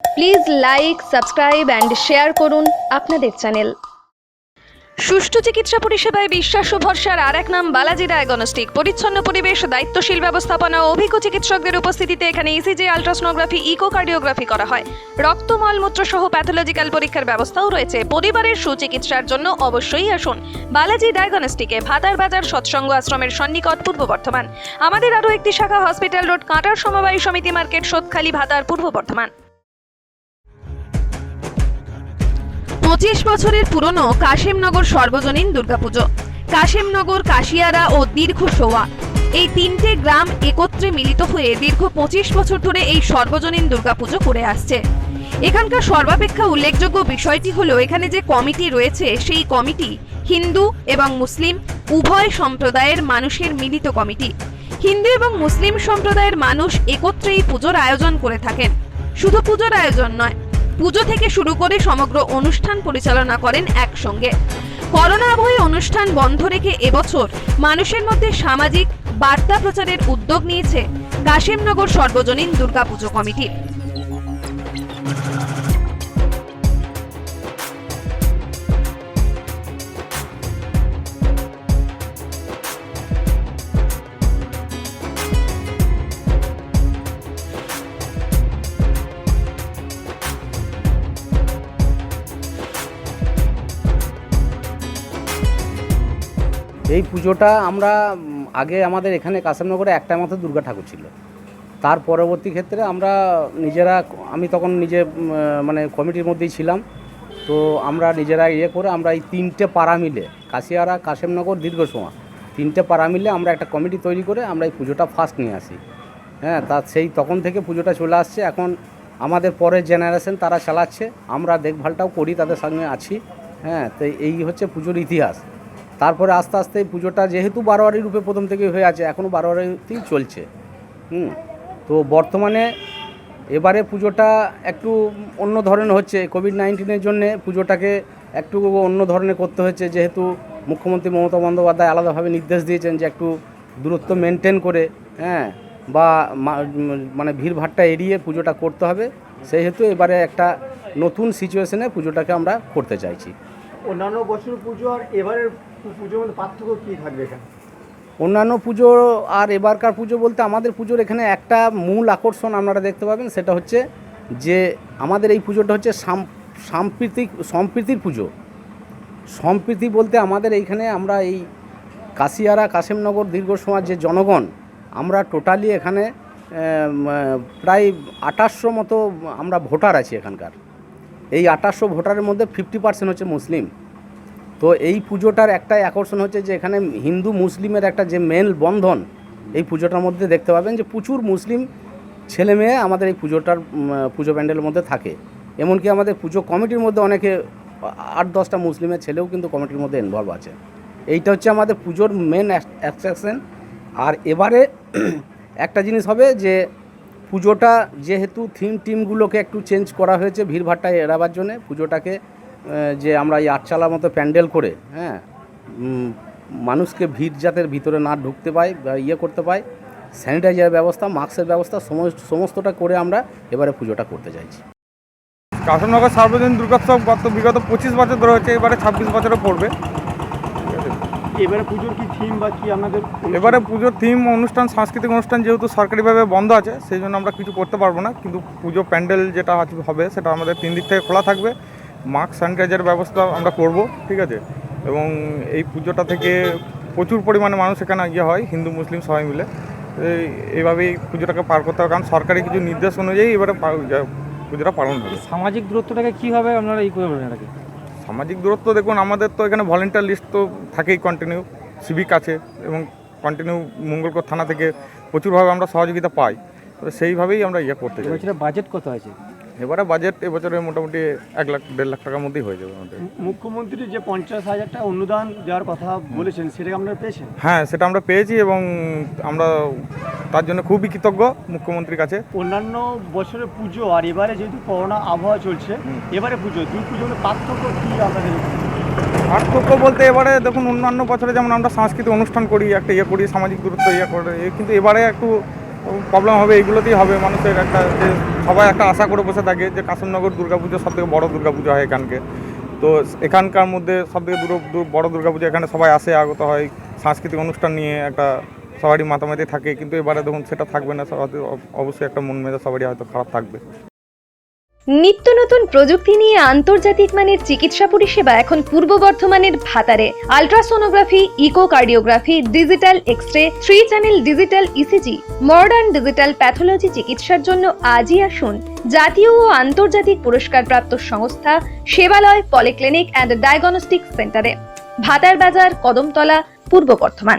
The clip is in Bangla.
Please like, subscribe and share করুন আপনাদের চ্যানেল। সুষ্ঠু চিকিৎসা পরিষেবায় বিশ্বাস ও ভরসার আর এক নাম বালাজি ডায়াগনস্টিক। পরিচ্ছন্ন পরিবেশ, দায়িত্বশীল ব্যবস্থাপনা ও অভিজ্ঞ চিকিৎসকদের উপস্থিতিতে এখানে ইসিজি, আলট্রাসোনোগ্রাফি, ইকোকার্ডিওগ্রাফি করা হয়। রক্ত, মলমূত্র সহ প্যাথোলজিক্যাল পরীক্ষার ব্যবস্থাও রয়েছে। পরিবারের সুচিকিৎসার জন্য অবশ্যই আসুন বালাজি ডায়াগনস্টিকে, ভাতার বাজার সৎসঙ্গ আশ্রমের সন্নিকট, পূর্ব বর্ধমান। আমাদের আরও একটি শাখা হসপিটাল রোড, কাঁটার সমবায় সমিতি মার্কেট, সোদখালি, ভাতার, পূর্ব বর্ধমান। 25 বছরের পুরনো কাশিমনগর সর্বজনীন দুর্গাপুজো। কাশিমনগর, কাশিয়ারা ও দীর্ঘ সোয়া, এই তিনটে গ্রাম একত্রে মিলিত হয়ে দীর্ঘ 25 বছর ধরে এই সর্বজনীন দুর্গাপুজো করে আসছে। এখানকার সর্বাপেক্ষা উল্লেখযোগ্য বিষয়টি হলো এখানে যে কমিটি রয়েছে সেই কমিটি হিন্দু এবং মুসলিম উভয় সম্প্রদায়ের মানুষের মিলিত কমিটি। হিন্দু এবং মুসলিম সম্প্রদায়ের মানুষ একত্রে এই পুজোর আয়োজন করে থাকেন। শুধু পুজোর আয়োজন নয়, পুজো থেকে শুরু করে সমগ্র অনুষ্ঠান পরিচালনা করেন একসঙ্গে। করোনা আবহে অনুষ্ঠান বন্ধ রেখে এবছর মানুষের মধ্যে সামাজিক বার্তা প্রচারের উদ্যোগ নিয়েছে কাশিমনগর সর্বজনীন দুর্গাপুজো কমিটি। এই পুজোটা আমরা আগে আমাদের এখানে কাশিমনগরে একটা মাত্র দুর্গা ঠাকুর ছিল। তার পরবর্তী ক্ষেত্রে আমরা নিজেরা, আমি তখন নিজে মানে কমিটির মধ্যেই ছিলাম, তো আমরা নিজেরা করে আমরা এই তিনটে পাড়া মিলে, কাশিয়ারা, কাশিমনগর, দীর্ঘসমা, তিনটে পাড়া মিলে আমরা একটা কমিটি তৈরি করে আমরা এই পুজোটা ফার্স্ট নিয়ে আসি। হ্যাঁ, তা সেই তখন থেকে পুজোটা চলে আসছে। এখন আমাদের পরের জেনারেশন তারা চালাচ্ছে, আমরা দেখভালটাও করি, তাদের সঙ্গে আছি। হ্যাঁ, তো এই হচ্ছে পুজোর ইতিহাস। তারপরে আস্তে আস্তে এই পুজোটা যেহেতু বারোয়ারি রূপে প্রথম থেকে হয়ে আছে, এখনও বারোয়ারিতেই চলছে। তো বর্তমানে এবারে পুজোটা একটু অন্য ধরনের হচ্ছে। কোভিড-19-এর জন্যে পুজোটাকে একটু অন্য ধরনের করতে হচ্ছে, যেহেতু মুখ্যমন্ত্রী মমতা বন্দ্যোপাধ্যায় আলাদাভাবে নির্দেশ দিয়েছেন যে একটু দূরত্ব মেনটেন করে, হ্যাঁ, বা মানে ভিড়ভাড়টা এড়িয়ে পুজোটা করতে হবে। সেহেতু এবারে একটা নতুন সিচুয়েশনে পুজোটাকে আমরা করতে চাইছি। অন্যান্য বছর পুজো আর এবারের পুজোর মধ্যে পার্থক্য কী থাকবে এখানে? অন্যান্য পুজো আর এবারকার পুজো বলতে আমাদের পুজোর এখানে একটা মূল আকর্ষণ আপনারা দেখতে পাবেন, সেটা হচ্ছে যে আমাদের এই পুজোটা হচ্ছে সম্প্রীতির পুজো। সম্প্রীতি বলতে আমাদের এইখানে আমরা এই কাশিয়ারা, কাশিমনগর, দীর্ঘসমা যে জনগণ, আমরা টোটালি এখানে প্রায় 2800 মতো আমরা ভোটার আছি এখানকার। এই 2800 ভোটারের মধ্যে 50% হচ্ছে মুসলিম। তো এই পুজোটার একটাই আকর্ষণ হচ্ছে যে এখানে হিন্দু মুসলিমের একটা যে মেল বন্ধন, এই পুজোটার মধ্যে দেখতে পাবেন যে প্রচুর মুসলিম ছেলে মেয়ে আমাদের এই পুজো প্যান্ডেলের মধ্যে থাকে। এমনকি আমাদের পুজো কমিটির মধ্যে অনেকে 8-10টা মুসলিমের ছেলেও কিন্তু কমিটির মধ্যে ইনভলভ আছে। এইটা হচ্ছে আমাদের পুজোর মেন অ্যাট্রাকশন। আর এবারে একটা জিনিস হবে যে পুজোটা যেহেতু টিমগুলোকে একটু চেঞ্জ করা হয়েছে ভিড়ভাড়টা এড়াবার জন্যে, পুজোটাকে যে আমরা এই আটচালার মতো প্যান্ডেল করে, হ্যাঁ, মানুষকে ভিড় যাতে ভিতরে না ঢুকতে পায় বা করতে পায়, স্যানিটাইজার ব্যবস্থা, মাস্কের ব্যবস্থা সমস্তটা করে আমরা এবারে পুজোটা করতে চাইছি। কাশিমনগর সার্বজনীন দুর্গোৎসব বিগত 25 বছর ধরে হচ্ছে, এবারে 26 বছরে পড়বে। এবারে পুজোর কি থিম বা কি আপনাদের? এবারে পুজোর থিম অনুষ্ঠান, সাংস্কৃতিক অনুষ্ঠান যেহেতু সরকারিভাবে বন্ধ আছে, সেই জন্য আমরা কিছু করতে পারবো না। কিন্তু পুজো প্যান্ডেল যেটা হবে সেটা আমাদের 3 দিক থেকে খোলা থাকবে। মাস্ক, স্যানিটাইজার ব্যবস্থা আমরা করব, ঠিক আছে। এবং এই পুজোটা থেকে প্রচুর পরিমাণে মানুষ এখানে হয়, হিন্দু মুসলিম সবাই মিলে। এইভাবেই পুজোটাকে পার করতে হবে, কারণ সরকারি কিছু নির্দেশ অনুযায়ী এবারে পুজোটা পালন হবে। সামাজিক দূরত্বটাকে কীভাবে আপনারা করবেন এটাকে? সামাজিক দূরত্ব দেখুন, আমাদের তো এখানে ভলেন্টিয়ার লিস্ট তো থাকেই, কন্টিনিউ সিভিক আছে, এবং কন্টিনিউ মঙ্গলকোট থানা থেকে প্রচুরভাবে আমরা সহযোগিতা পাই। তো সেইভাবেই আমরা করতে চাই। বাজেট কত আছে এবারে? বাজেট এবছরে মোটামুটি 1-1.5 লাখ টাকার মধ্যেই হয়ে যাবে আমাদের। মুখ্যমন্ত্রী যে 50,000 টাকা অনুদান দেওয়ার কথা বলেছেন, সেটাকে আপনারা পেয়েছেন? হ্যাঁ, সেটা আমরা পেয়েছি এবং আমরা তার জন্য খুবই কৃতজ্ঞ মুখ্যমন্ত্রীর কাছে। অন্যান্য বছরের পুজো আর এবারে যেহেতু করোনা আবহাওয়া চলছে, এবারে পুজো দুই পুজোর পার্থক্য কী আপনাদের? পার্থক্য বলতে এবারে দেখুন, অন্যান্য বছরে যেমন আমরা সাংস্কৃতিক অনুষ্ঠান করি, একটা করি, সামাজিক দূরত্ব করে, কিন্তু এবারে একটু প্রবলেম হবে, এইগুলোতেই হবে মানুষের একটা, যে সবাই একটা আশা করে বসে থাকে যে কাশিমনগর দুর্গাপুজো সবথেকে বড় দুর্গাপুজো হয় এখানকে। তো এখানকার মধ্যে সবথেকে বড় দুর্গাপুজো, এখানে সবাই আসে, আগত হয় সাংস্কৃতিক অনুষ্ঠান নিয়ে, একটা সবারই মাতামাতি থাকে। কিন্তু এবারে দেখুন সেটা থাকবে না, সবাই অবশ্যই একটা মন মেজাজ সবারই হয়তো খারাপ থাকবে। নিত্য নতুন প্রযুক্তি নিয়ে আন্তর্জাতিক মানের চিকিৎসা পরিষেবা এখন পূর্ব বর্ধমানের ভাতারে। Ultrasonography, echocardiography, digital x-ray, 3 channel digital ECG, modern digital pathology চিকিৎসার জন্য আজই আসুন জাতীয় ও আন্তর্জাতিক পুরস্কারপ্রাপ্ত সংস্থা সেবালয় পলিক্লিনিক অ্যান্ড ডায়াগনস্টিক সেন্টারে, ভাতার বাজার, কদমতলা, পূর্ব বর্ধমান।